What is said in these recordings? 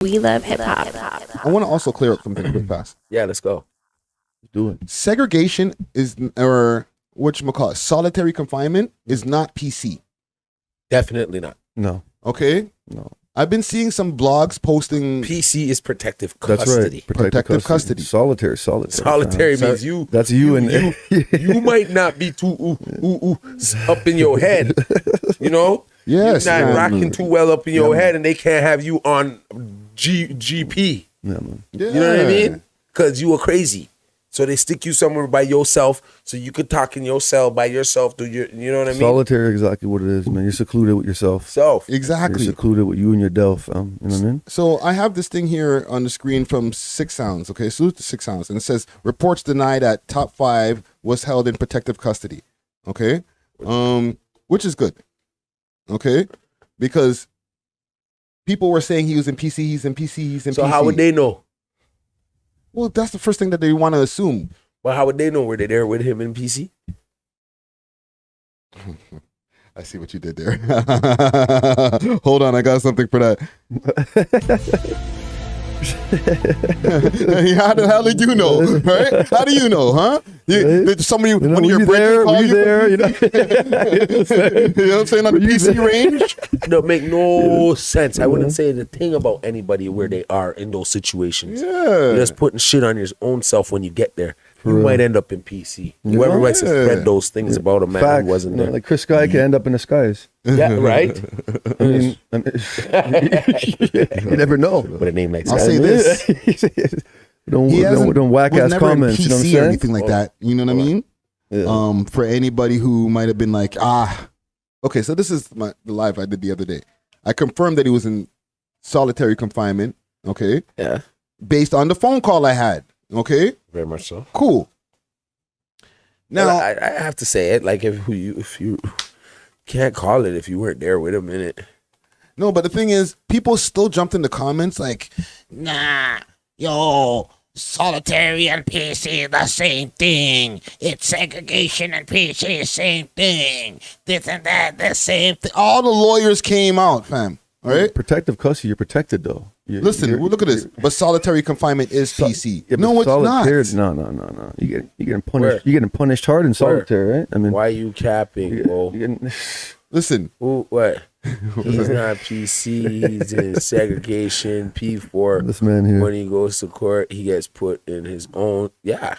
We love hip hop. I want to also clear up something quick fast. Yeah, let's go. Do it. Segregation is, or whatchamacallit, solitary confinement is not PC. Definitely not. No. Okay? No. I've been seeing some blogs posting PC is protective That's custody. right. Protective custody. Solitary. Solitary means you. That's you and You might not be too up in your head. You know? Yes, You're not man. rocking too well up in your head, and they can't have you on GP. Yeah, man. Yeah. You know what I mean? Because you were crazy. So they stick you somewhere by yourself so you could talk in your cell by yourself. You know what I mean? Solitary, exactly what it is, man. You're secluded with yourself. Self. Exactly. You're secluded with you and your delf. You know what I mean? So I have this thing here on the screen from 6 Sounds. Okay, salute to 6 Sounds, and it says reports deny that Top 5 was held in protective custody. Okay, which is good. Okay, because people were saying he was in PC, he's in PC, he's in PC. So how would they know? Well, that's the first thing that they want to assume. Well, how would they know? Were they there with him in PC? I see what you did there. Hold on, I got something for that. How the hell did you know? Right? How do you know, huh? Did somebody, You know, one of your were you brethren there? call Were you you? there? You know? You know what I'm saying? On the PC range? That make no sense. I wouldn't say the thing about anybody where they are in those situations. Yeah. You're just putting shit on your own self when you get there. You might end up in PC. Whoever likes to spread those things about a man Fact. who wasn't You know, there. like Chris Sky can end up in the skies. Yeah, right? I mean, you never know. With a name like I'll that. say this. Don't whack was ass never in comments. You know what I'm PC or saying? anything like that. You know what I mean? Yeah. For anybody who might have been like, okay, so this is the live I did the other day. I confirmed that he was in solitary confinement, okay? Yeah. Based on the phone call I had, okay? Very much so. Cool. Now Now, I have to say it, like if you can't call it if you weren't there with him in it. no, but the thing is, people still jumped in the comments like, Nah, yo, solitary and PC the same thing. It's segregation and PC same thing. This and that the same thing. all the lawyers came out, fam. All right? Protective custody, you're protected though. Listen, look at this. But solitary confinement is PC. Yeah, no, but it's not. solitary- No. You getting punished. Where? You getting punished hard in solitary, right? I mean, Why you capping, bro? you getting, Listen, Who, what? He's not PC. He's in segregation. P4. this man here. When he goes to court, he gets put in his own. Yeah.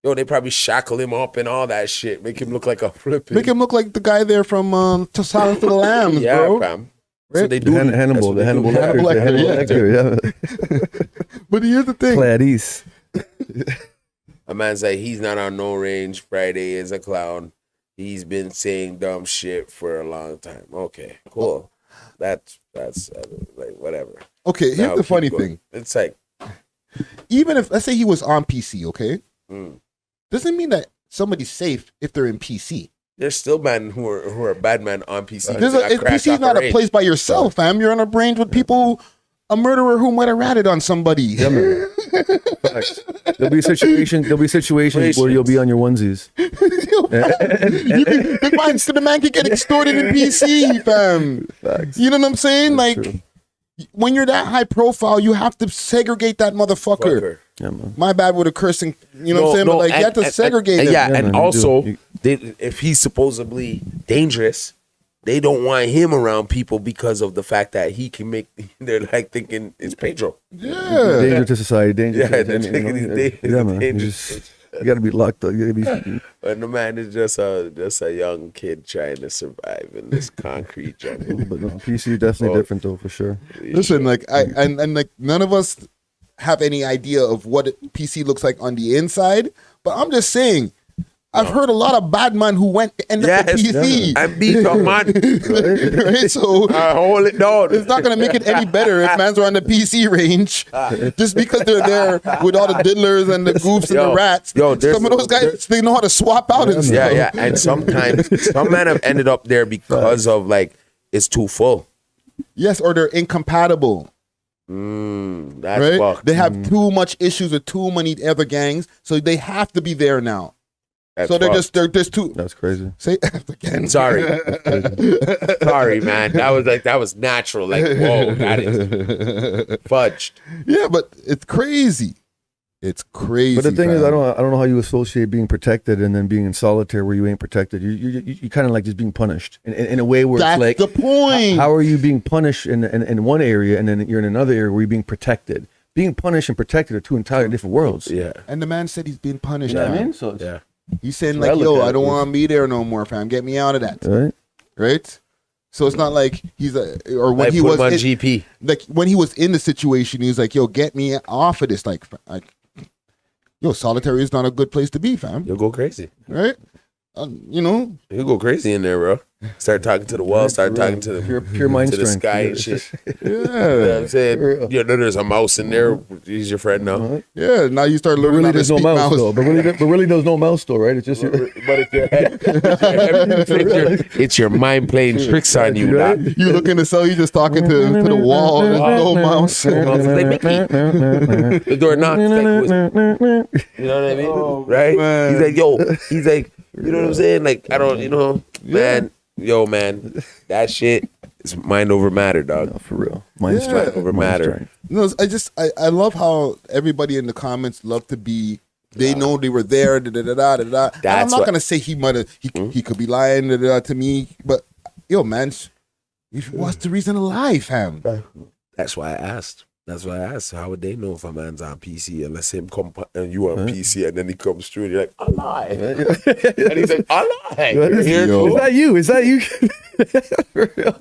Yo, they probably shackle him up and all that shit. Make him look like a flipping. make him look like the guy there from To Silence of the Lambs, yeah, bro. fam. So Right? they do. Hannibal, the Hannibal Lecter, Lecter, the Hannibal yeah. Lecter, yeah. But here's the thing. Clarice. A man's like, he's not on no range. Friday is a clown. He's been saying dumb shit for a long time. Okay, cool. That's like whatever. Okay, Now here's the keep funny going. thing. It's like, Even if, let's say he was on PC, okay? Mm. Doesn't mean that somebody's safe if they're in PC. there's still men who are bad men on PC. PC is not a place by yourself, fam. You're on a range with people, a murderer who might have ratted on somebody. Yeah, man. Facts. There'll be situations where you'll be on your onesies. The man can get extorted in PC, fam. Facts. You know what I'm saying? That's like, true. when you're that high profile, you have to segregate that motherfucker. Fucker. Yeah, man. My bad with the cursing, you know what I'm saying? But like, you have to segregate him. Yeah, Yeah, and man, you also, do. if he's supposedly dangerous, they don't want him around people because of the fact that he can make. They're like thinking it's Pedro. Yeah. Danger to society. Danger. Yeah, to they're society, thinking you know? he's Yeah, man. dangerous. You gotta be locked up. You gotta be. And the man is just a young kid trying to survive in this concrete jungle. But no, PC definitely Oh. different though, for sure. Listen, like and like none of us have any idea of what PC looks like on the inside, but I'm just saying, I've heard a lot of bad men who ended up in Yes, PC. I beat up, man. Right? So I hold it down. it's not gonna make it any better if mans are on the PC range just because they're there with all the diddlers and the goofs and Yo, the rats. yo, there's- Some of those guys, they know how to swap out and stuff. Yeah, and sometimes some men have ended up there because of like it's too full. Yes, or they're incompatible. That's Right? fucked. They have too much issues with too many other gangs, so they have to be there now. That's So fucked. they're just two. That's crazy. Say F again. Sorry. Sorry, man. That was natural. Like, whoa, that is fudged. Yeah, but it's crazy. It's crazy. But the thing is, fam. I don't know how you associate being protected and then being in solitary where you ain't protected. You kind of like just being punished in a way where That's it's like the point. How are you being punished in one area and then you're in another area where you're being protected? Being punished and protected are two entirely different worlds. Yeah. And the man said he's being punished. You know what I fam. mean? So it's, Yeah. He's saying That's like, what I look yo, at I it don't as. want to be there no more, fam. Get me out of that. right? Right? So it's not like he's or when Like, he put was him on in, GP. like when he was in the situation, he was like, yo, get me off of this. Like, yo, solitary is not a good place to be, fam. You'll go crazy. Right? You know, You'll go crazy in there, bro. Start talking to the wall. Start talking to the Pure mind to the strength. sky and shit. You know what yeah, I'm saying? You know, there's a mouse in there. He's your friend now. yeah. Now you start But learning really, how to there's no speak mouse, though. mouse. But really, there's no mouse though, right? It's just your, But it's your head. It's your mind playing tricks on you. Right? Doc. You look in the cell, you just talking to the wall. There's no mouse. Mouse is like, Mickey. The door knocks. Like, you know what I mean? Right? man. He's like, yo. He's like, you know what I'm saying? Like, I don't, you know, man. Yo, man. That shit is mind over matter, dog. No, for real. Mind Yeah. strength Over mind matter. strength. No, I love how everybody in the comments love to be. They know they were there. Da, da, da, da, da, da. And I'm That's not what- gonna say he might have. He could be lying da, da, da, to me, but yo, man, what's the reason to lie, fam? That's why I asked. That's why I asked. How would they know if a man's on PC unless him come and you on PC and then he comes through and you're like, I lie. And he's like, I lie. Here it Yo. goes. Is that you? For real.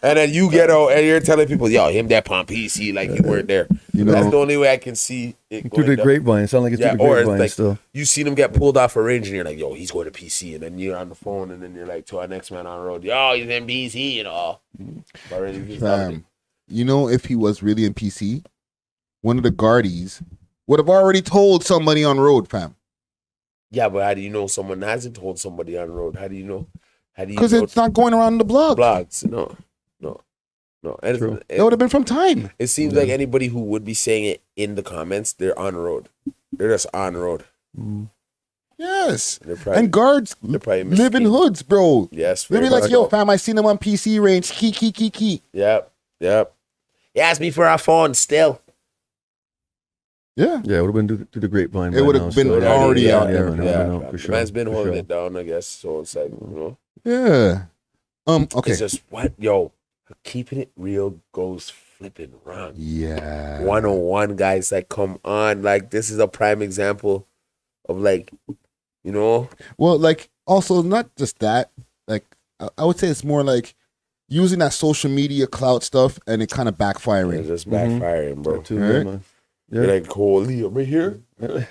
And then you get out and you're telling people, yo, him that on PC like you weren't there. You know. That's the only way I can see it Through going the down. grapevine. Sound like it's Yeah, through the or it's grapevine like still. you see them get pulled off a range and you're like, yo, he's going to PC. And then you're on the phone and then you're like to our next man on the road, yo, he's in PC, you know. But really, he's not. Fam, you know, if he was really in PC, one of the guardies would have already told somebody on road, fam. Yeah, but how do you know someone hasn't told somebody on the road? How do you know? How do you Because know it's not going around the blog. blogs? No. And True. That would have been from time. it seems like anybody who would be saying it in the comments, they're on the road. They're just on the road. Yes. They're probably, And guards they're probably live in mistaken. hoods, bro. Yes. They'll be very like, much yo, so. fam, I seen him on PC range. Key. Yep. He asked me for our phone still. Yeah. Yeah, it would have been through the grapevine. It by would have now, been still. already out there. man, Yeah, no, fam. for The sure. man's been for holding sure. it down, I guess. So it's like, you know, Yeah. Okay. it's just what, yo, keeping it real goes flipping wrong. Yeah. 101 guys, like, come on, like, this is a prime example of, like, you know, Well, like, also not just that. Like, I would say it's more like using that social media clout stuff and it kind of it's backfiring. just backfiring, bro. Too, Right? yeah, man. You're like, holy, I'm right here. Yeah.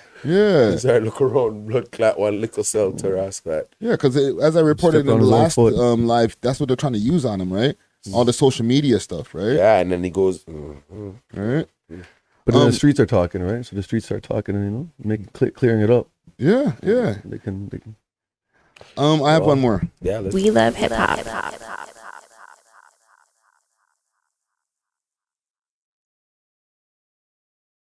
As I look around, blood clot, one little cell to rascal. Yeah, because as I reported Stepped in on the his own last foot. live, that's what they're trying to use on him, right? All the social media stuff, right? Yeah, and then he goes, Right? But then Um, the streets are talking, right? So the streets start talking, and clearing it up. Yeah. They can. I have one more. yeah, let's We love hip hop.